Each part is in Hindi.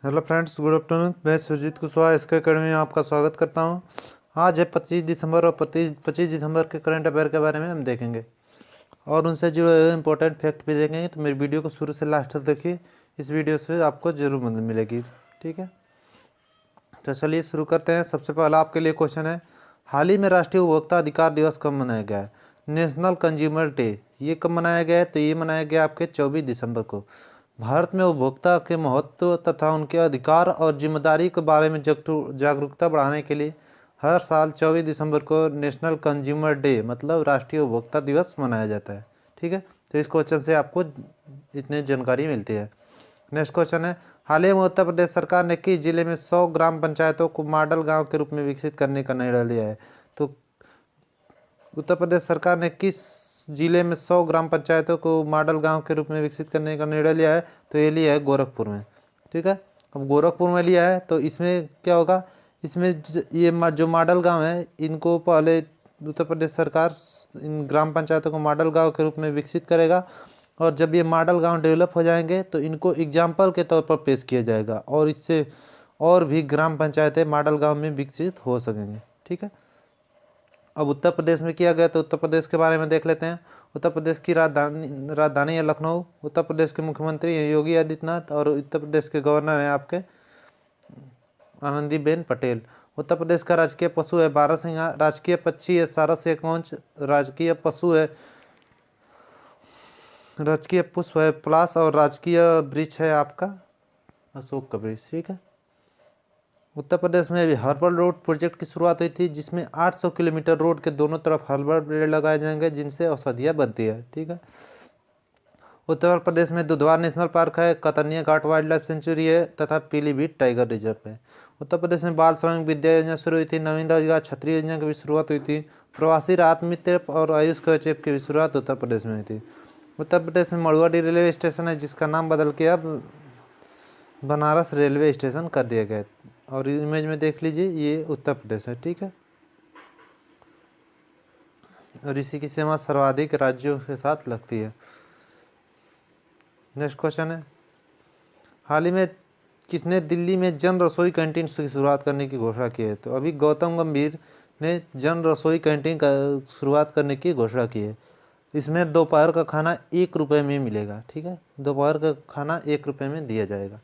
Hello friends, good afternoon. मैं सुरजीत कुशवाहा इसके अकेडमी में आपका स्वागत करता हूं। आज है 25 दिसंबर और 25 दिसंबर के करंट अफेयर के बारे में हम देखेंगे और उनसे जुड़े इम्पोर्टेंट फैक्ट भी देखेंगे। तो मेरी वीडियो को शुरू से लास्ट तक देखिए, इस वीडियो से आपको जरूर मदद मिलेगी। ठीक है, तो चलिए शुरू करते हैं। सबसे पहला आपके लिए क्वेश्चन है, हाल ही में राष्ट्रीय उपभोक्ता अधिकार दिवस कब मनाया गया है? नेशनल कंज्यूमर डे ये कब मनाया गया है? तो ये मनाया गया आपके 24 दिसंबर को। भारत में उपभोक्ता के महत्व तथा उनके अधिकार और जिम्मेदारी के बारे में जागरूकता बढ़ाने के लिए हर साल 24 दिसंबर को नेशनल कंज्यूमर डे मतलब राष्ट्रीय उपभोक्ता दिवस मनाया जाता है। ठीक है, तो इस क्वेश्चन से आपको इतनी जानकारी मिलती है। नेक्स्ट क्वेश्चन है, हाल ही में उत्तर प्रदेश सरकार ने किस जिले में 100 ग्राम पंचायतों को मॉडल गांव के रूप में विकसित करने का निर्णय लिया है? तो उत्तर प्रदेश सरकार ने किस जिले में 100 ग्राम पंचायतों को मॉडल गांव के रूप में विकसित करने का निर्णय लिया है? तो ये लिया है गोरखपुर में। ठीक है, अब गोरखपुर में लिया है तो इसमें क्या होगा, इसमें ये जो मॉडल गांव है इनको पहले उत्तर प्रदेश सरकार इन ग्राम पंचायतों को मॉडल गांव के रूप में विकसित करेगा और जब ये मॉडल गांव डेवलप हो जाएंगे तो इनको एग्जाम्पल के तौर पर पेश किया जाएगा और इससे और भी ग्राम पंचायतें मॉडल गांव में विकसित हो सकेंगे। ठीक है, अब उत्तर प्रदेश में किया गया तो उत्तर प्रदेश के बारे में देख लेते हैं। उत्तर प्रदेश की राजधानी है लखनऊ। उत्तर प्रदेश के मुख्यमंत्री हैं योगी आदित्यनाथ और उत्तर प्रदेश के गवर्नर हैं आपके आनंदीबेन पटेल। उत्तर प्रदेश का राजकीय पशु है बारहसिंगा, राजकीय पक्षी है सारस एकौंच, राजकीय पशु है, राजकीय पुष्प है पलाश और राजकीय वृक्ष है आपका अशोक का वृक्ष। ठीक है, उत्तर प्रदेश में अभी हर्बल रोड प्रोजेक्ट की शुरुआत हुई थी जिसमें 800 किलोमीटर रोड के दोनों तरफ हर्बल पेड़ लगाए जाएंगे जिनसे औषधियाँ बनती है। ठीक है, उत्तर प्रदेश में दुधवा नेशनल पार्क है, कतनिया घाट वाइल्ड लाइफ सेंचुरी है तथा पीलीभीत टाइगर रिजर्व है। उत्तर प्रदेश में बाल श्रमिक विद्या योजना शुरू हुई थी, नवीन रोजगार छतरी योजना की भी शुरुआत हुई थी, प्रवासी राहत मित्र और आयुष कवचेप की भी शुरुआत उत्तर प्रदेश में हुई थी। उत्तर प्रदेश में मड़ुआडी रेलवे स्टेशन है जिसका नाम बदल के अब बनारस रेलवे स्टेशन कर दिया गया और इमेज में देख लीजिए ये उत्तर प्रदेश है। ठीक है, और इसी की सीमा सर्वाधिक राज्यों के साथ लगती है। नेक्स्ट क्वेश्चन है, हाल ही में किसने दिल्ली में जन रसोई कैंटीन की शुरुआत करने की घोषणा की है? तो अभी गौतम गंभीर ने जन रसोई कैंटीन का शुरुआत करने की घोषणा की है। इसमें दोपहर का खाना 1 रुपये में मिलेगा। ठीक है, दोपहर का खाना 1 रुपये में दिया जाएगा।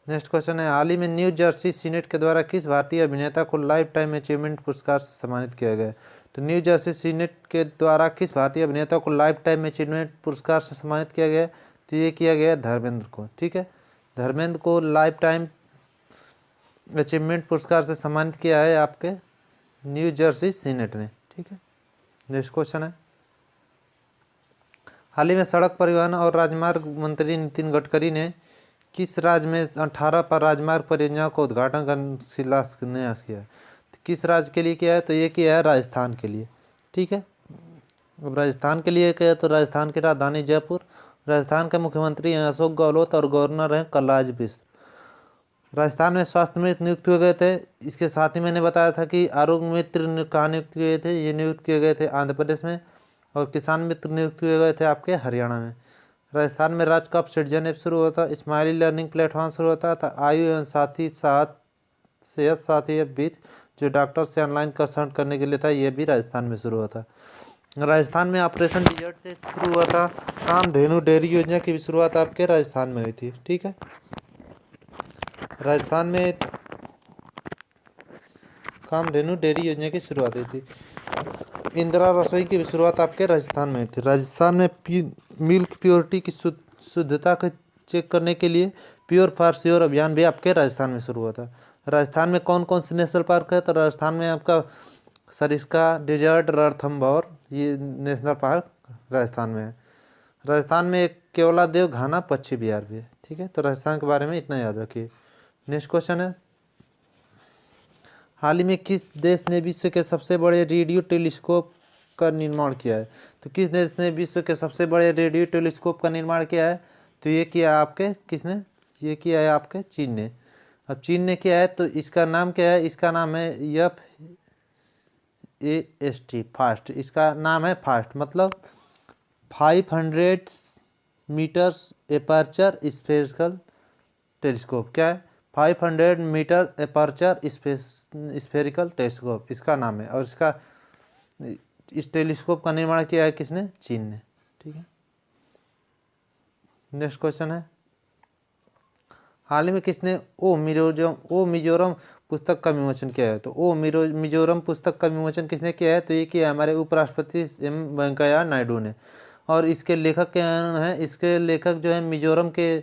नेक्स्ट क्वेश्चन है, हाल ही में न्यू जर्सी सीनेट के द्वारा किस भारतीय अभिनेता को लाइफ टाइम अचीवमेंट पुरस्कार से सम्मानित किया गया? तो न्यू जर्सी सीनेट के द्वारा किस भारतीय अभिनेता को लाइफ टाइम अचीवमेंट पुरस्कार से सम्मानित किया गया? तो ये किया गया धर्मेंद्र को। ठीक है, धर्मेंद्र को लाइफ टाइम अचीवमेंट पुरस्कार से सम्मानित किया है आपके न्यू जर्सी सीनेट ने। ठीक है, नेक्स्ट क्वेश्चन है, हाल ही में सड़क परिवहन और राजमार्ग मंत्री नितिन गडकरी ने किस राज्य में 18 पर राजमार्ग परियोजना का उद्घाटन कर शिलान्यास किया है? तो किस राज्य के लिए किया है? तो ये किया है राजस्थान के लिए। ठीक है, अब राजस्थान के लिए किया तो राजस्थान की राजधानी जयपुर, राजस्थान के मुख्यमंत्री हैं अशोक गहलोत और गवर्नर हैं कलराज मिश्र। राजस्थान में स्वास्थ्य मित्र नियुक्त हुए गए थे। इसके साथ ही मैंने बताया था कि आरोग्य मित्र कहाँ नियुक्त किए थे, ये नियुक्त किए गए थे आंध्र प्रदेश में और किसान मित्र नियुक्त किए गए थे आपके हरियाणा में। राजस्थान में राज कप सिटीजन ऐप शुरू होता, स्माइली लर्निंग प्लेटफॉर्म शुरू होता था, आयु एवं साथी साथ सेहत साथी ऐप भी जो डॉक्टर से ऑनलाइन कंसल्ट करने के लिए था, ये भी राजस्थान में शुरू होता। राजस्थान में ऑपरेशन डिजर्ट से शुरू हुआ था। कामधेनु डेयरी योजना की भी शुरुआत आपके राजस्थान में हुई थी। ठीक है, राजस्थान में कामधेनु डेयरी योजना की शुरुआत हुई थी। इंदिरा रसोई की भी शुरुआत आपके राजस्थान में हुई थी। राजस्थान में मिल्क प्योरिटी की शुद्धता को चेक करने के लिए प्योर फॉर श्योर अभियान भी आपके राजस्थान में शुरू हुआ था। राजस्थान में कौन कौन से नेशनल पार्क है? तो राजस्थान में आपका सरिस्का, डेजर्ट, रणथंभौर ये नेशनल पार्क राजस्थान में है। राजस्थान में एक केवलादेव घाना पक्षी विहार भी है। ठीक है, तो राजस्थान के बारे में इतना याद रखिए। नेक्स्ट क्वेश्चन है, हाल ही में किस देश ने विश्व के सबसे बड़े रेडियो टेलीस्कोप का निर्माण किया है? तो किस देश ने विश्व के सबसे बड़े रेडियो टेलीस्कोप का निर्माण किया है? तो ये किया आपके किसने? ये किया है आपके चीन ने। अब चीन ने किया है तो इसका नाम क्या है? इसका नाम है FAST फास्ट। इसका नाम है फास्ट मतलब 500 मीटर्स एपर्चर स्फेरिकल टेलीस्कोप। क्या है? 500 मीटर एपर्चर स्फेरिकल टेलीस्कोप इसका नाम है। और इसका इस टेलीस्कोप का निर्माण किया है किसने? चीन ने। ठीक है। नेक्स्ट क्वेश्चन है, हाल ही में किसने ओ मिजोरम पुस्तक का विमोचन किया है? तो ओ मिजोरम पुस्तक का विमोचन किसने किया है? तो ये किया है हमारे उपराष्ट्रपति एम वेंकैया नायडू ने। और इसके लेखक क्या हैं? इसके लेखक जो है मिजोरम के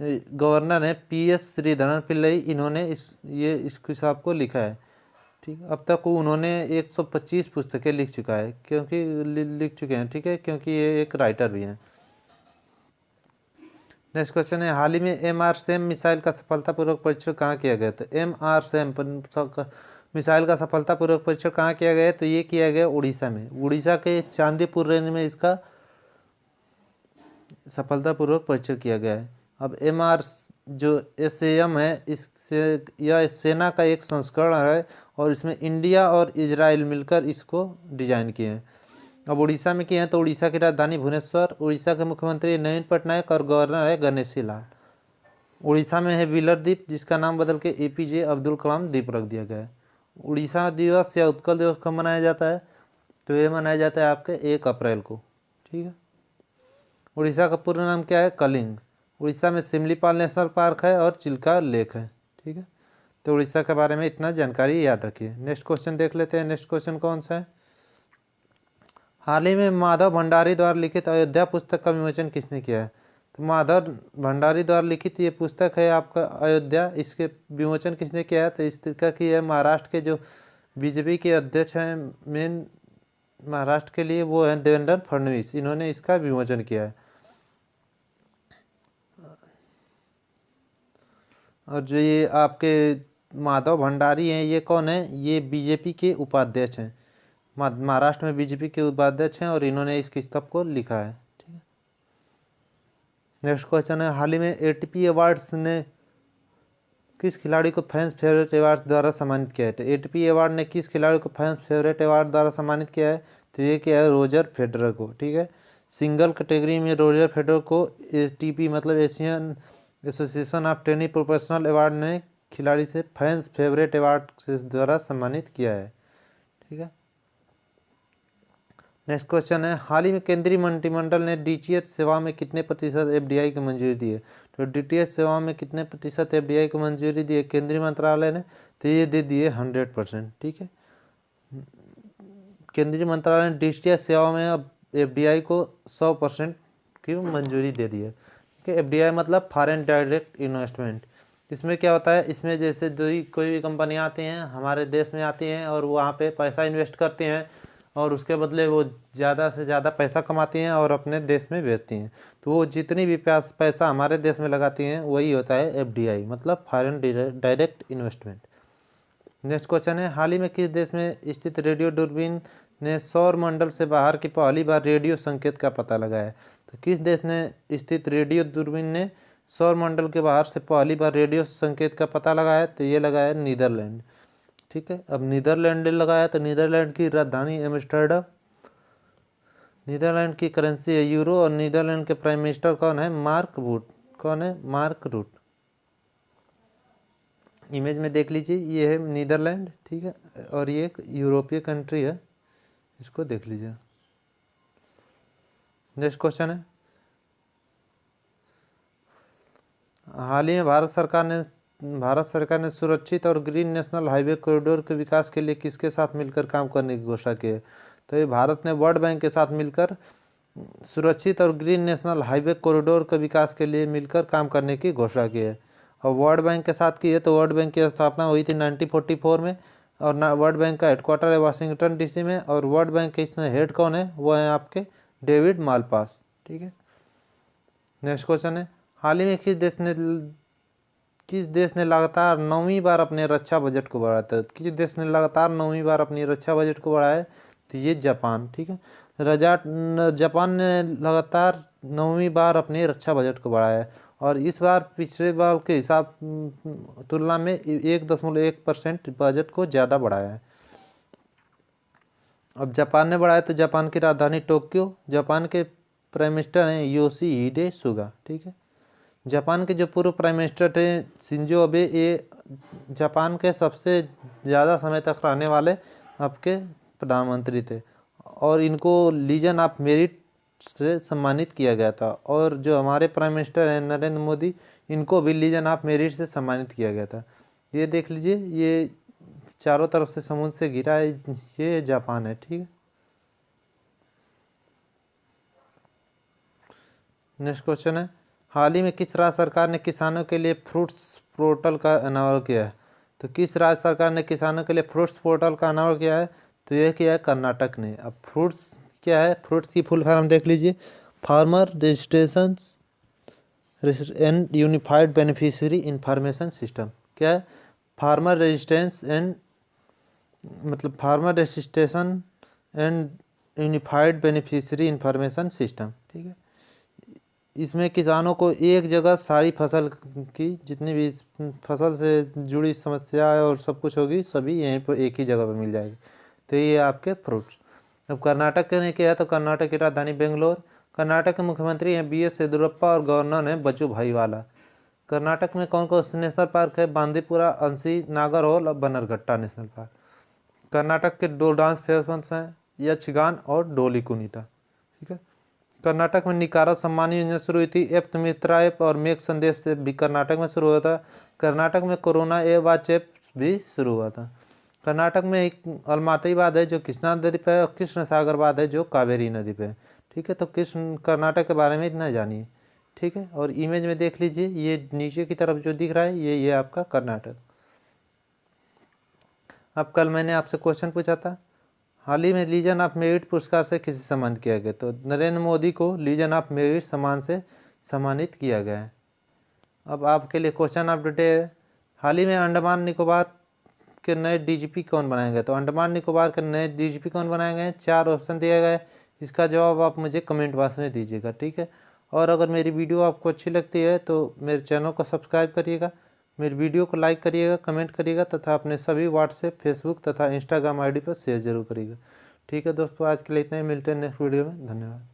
गवर्नर हैं PS श्रीधरन पिल्लई। इन्होंने इस किताब को लिखा है। ठीक है। अब तक उन्होंने 125 पुस्तकें लिख चुका है, क्योंकि लिख चुके हैं। ठीक है, क्योंकि ये एक राइटर भी हैं। नेक्स्ट क्वेश्चन है, हाल ही में MRSAM मिसाइल का सफलतापूर्वक परीक्षण कहाँ किया गया? तो MRSAM मिसाइल का सफलतापूर्वक परीक्षण कहाँ किया गया? तो ये किया गया उड़ीसा में। उड़ीसा के चांदीपुर रेंज में इसका सफलतापूर्वक परीक्षण किया गया है। अब जो SAM है, इससे यह सेना का एक संस्करण है और इसमें इंडिया और इजराइल मिलकर इसको डिजाइन किए हैं। अब उड़ीसा में किए हैं, तो उड़ीसा की राजधानी भुवनेश्वर। उड़ीसा के मुख्यमंत्री नवीन पटनायक और गवर्नर है गणेशी लाल। उड़ीसा में है व्हीलर द्वीप, जिसका नाम बदल के APJ अब्दुल कलाम द्वीप रख दिया गया है। उड़ीसा दिवस या उत्कल दिवस कब मनाया जाता है? तो ये मनाया जाता है आपके 1 अप्रैल को। ठीक है। उड़ीसा का पूर्ण नाम क्या है? कलिंग। उड़ीसा में सिमलीपाल नेशनल पार्क है और चिल्का लेक है। ठीक है। तो उड़ीसा के बारे में इतना जानकारी याद रखिए। नेक्स्ट क्वेश्चन देख लेते हैं। नेक्स्ट क्वेश्चन कौन सा है, हाल ही में माधव भंडारी द्वारा लिखित अयोध्या पुस्तक का विमोचन किसने किया है? तो माधव भंडारी द्वारा लिखित ये पुस्तक है आपका अयोध्या। इसके विमोचन किसने किया है? तो इसका की है महाराष्ट्र के जो BJP के अध्यक्ष हैं मेन महाराष्ट्र के लिए, वो हैं देवेंद्र फडणवीस। इन्होंने इसका विमोचन किया है। और जो ये आपके माधव भंडारी हैं, ये कौन है? ये BJP के उपाध्यक्ष हैं। महाराष्ट्र में BJP के उपाध्यक्ष हैं और इन्होंने इस किताब को लिखा है। ठीक है। नेक्स्ट क्वेश्चन है, हाल ही में ATP अवार्ड्स ने किस खिलाड़ी को फैंस फेवरेट अवार्ड द्वारा सम्मानित किया है? तो ATP अवार्ड ने किस खिलाड़ी को फैंस फेवरेट अवार्ड द्वारा सम्मानित किया है? तो ये किया है रोजर फेडरर को। ठीक है। सिंगल कैटेगरी में रोजर फेडरर को ATP मतलब Asian association of tennis professional award ने खिलाड़ी से फैंस फेवरेट अवार्ड द्वारा सम्मानित किया है। ठीक है। नेक्स्ट क्वेश्चन है, हाल ही में केंद्रीय मंत्रिमंडल ने DTH सेवा में कितने प्रतिशत FDI की मंजूरी दी है? तो DTH सेवा में कितने प्रतिशत FDI की मंजूरी दी है केंद्रीय मंत्रालय ने? तो ये दे दिए 100%। ठीक है। केंद्रीय मंत्रालय ने DTH सेवा में अब FDI को 100% की मंजूरी दे दी है। ठीक है। FDI मतलब फॉरेन डायरेक्ट इन्वेस्टमेंट। इसमें क्या होता है? इसमें जैसे कोई भी कंपनी आती हैं हमारे देश में आती हैं और वो वहाँ पे पैसा इन्वेस्ट करती हैं और उसके बदले वो ज़्यादा से ज़्यादा पैसा कमाती हैं और अपने देश में बेचती हैं। तो वो जितनी भी पैसा हमारे देश में लगाती हैं वही होता है FDI मतलब foreign direct investment. Next question है, हाल ही में किस देश में स्थित रेडियो दूरबीन ने सौर मंडल से बाहर की पहली बार रेडियो संकेत का पता लगाया? तो किस देश ने स्थित रेडियो दूरबीन ने सौर मंडल के बाहर से पहली बार रेडियो संकेत का पता लगाया? तो ये लगाया नीदरलैंड। ठीक है। अब नीदरलैंड ने लगाया, तो नीदरलैंड की राजधानी एम्स्टर्डम। नीदरलैंड की करेंसी है यूरो और नीदरलैंड के प्राइम मिनिस्टर कौन है? Mark Rutte. कौन है? Mark root. इमेज में देख लीजिए, ये है नीदरलैंड। ठीक है। और ये एक यूरोपीय कंट्री है, इसको देख लीजिए। नेक्स्ट क्वेश्चन है, हाल ही में भारत सरकार ने सुरक्षित और ग्रीन नेशनल हाईवे कॉरिडोर के विकास के लिए किसके साथ मिलकर काम करने की घोषणा की है? तो ये भारत ने वर्ल्ड बैंक के साथ मिलकर सुरक्षित और ग्रीन नेशनल हाईवे कॉरिडोर के विकास के लिए मिलकर काम करने की घोषणा की है। और वर्ल्ड बैंक के साथ की है, तो वर्ल्ड बैंक की स्थापना हुई थी 1944 में और वर्ल्ड बैंक का हेडक्वार्टर है वाशिंगटन DC में। और वर्ल्ड बैंक के इसमें हेड कौन है? वो है आपके डेविड मालपास। ठीक है। नेक्स्ट क्वेश्चन है, हाल ही में किस देश ने लगातार 9वीं बार अपने रक्षा बजट को बढ़ाया था? किस देश ने लगातार 9वीं बार अपनी रक्षा बजट को बढ़ाया है? तो ये जापान। ठीक है। जापान ने लगातार 9वीं बार अपने रक्षा बजट को बढ़ाया है और इस बार पिछले बार के हिसाब तुलना में 1.1% बजट को ज़्यादा बढ़ाया है। अब जापान ने बढ़ाया, तो जापान की राजधानी टोक्यो। जापान के प्राइम मिनिस्टर हैं योशिहिडे सुगा। ठीक है, जापान के जो पूर्व प्राइम मिनिस्टर थे शिंजो अबे, ये जापान के सबसे ज़्यादा समय तक रहने वाले आपके प्रधानमंत्री थे और इनको लीजन ऑफ मेरिट से सम्मानित किया गया था। और जो हमारे प्राइम मिनिस्टर हैं नरेंद्र मोदी, इनको भी लीजन ऑफ मेरिट से सम्मानित किया गया था। ये देख लीजिए, ये चारों तरफ से समुद्र से घिरा है, ये जापान है। ठीक है, नेक्स्ट क्वेश्चन है, हाल ही में किस राज्य सरकार ने किसानों के लिए फ्रूट्स पोर्टल का अनावरण किया है? तो किस राज्य सरकार ने किसानों के लिए फ्रूट्स पोर्टल का अनावरण किया है? तो यह किया है कर्नाटक ने। अब फ्रूट्स क्या है? फ्रूट्स की फुल फॉर्म देख लीजिए, farmer registration and unified beneficiary information system. क्या है? फार्मर रजिस्ट्रेंस एंड मतलब farmer registration and unified beneficiary information system. ठीक है, इसमें किसानों को एक जगह सारी फसल की जितनी भी फसल से जुड़ी समस्या है और सब कुछ होगी, सभी यहीं पर एक ही जगह पर मिल जाएगी। तो ये आपके फ्रूट्स। अब कर्नाटक ने किया, तो कर्नाटक की राजधानी बेंगलोर। कर्नाटक के मुख्यमंत्री हैं BS येदियुरप्पा और गवर्नर हैं वजुभाई वाला। कर्नाटक में कौन कौन से नेशनल पार्क है? बांदीपुरा, अंशी, नागरहोल और बन्नरघट्टा नेशनल पार्क। कर्नाटक के 2 डांस फेस्टिवल्स हैं, यक्षगान और डोली कुनीता। ठीक है, कर्नाटक में निकारा सम्मान योजना शुरू हुई थी। ऐप मित्रा ऐप और मेक संदेश से भी कर्नाटक में शुरू हुआ था। कर्नाटक में कोरोना वाच ऐप भी शुरू हुआ था। कर्नाटक में एक अलमाटी बांध है जो कृष्णा नदी पे है और कृष्ण सागर बांध है जो कावेरी नदी पे है। ठीक है, तो कृष्ण कर्नाटक के बारे में इतना जानिए। ठीक है, और इमेज में देख लीजिए, ये नीचे की तरफ जो दिख रहा है ये आपका कर्नाटक। अब कल मैंने आपसे क्वेश्चन पूछा था, हाल ही में लीजन ऑफ मेरिट पुरस्कार से किसे सम्मानित किया गया? तो नरेंद्र मोदी को लीजन ऑफ मेरिट सम्मान से सम्मानित किया गया है। अब आपके लिए क्वेश्चन ऑफ द डे है, हाल ही में अंडमान निकोबार के नए DGP कौन बनाए गए? तो अंडमान निकोबार के नए DGP कौन बनाए गए हैं? 4 ऑप्शन दिए गए, इसका जवाब आप मुझे कमेंट बॉक्स में दीजिएगा। ठीक है, और अगर मेरी वीडियो आपको अच्छी लगती है तो मेरे चैनल को सब्सक्राइब करिएगा, मेरी वीडियो को लाइक करिएगा, कमेंट करिएगा तथा अपने सभी व्हाट्सएप, फेसबुक तथा इंस्टाग्राम ID पर शेयर जरूर करिएगा। ठीक है दोस्तों, आज के लिए इतना ही, मिलते हैं नेक्स्ट वीडियो में। धन्यवाद।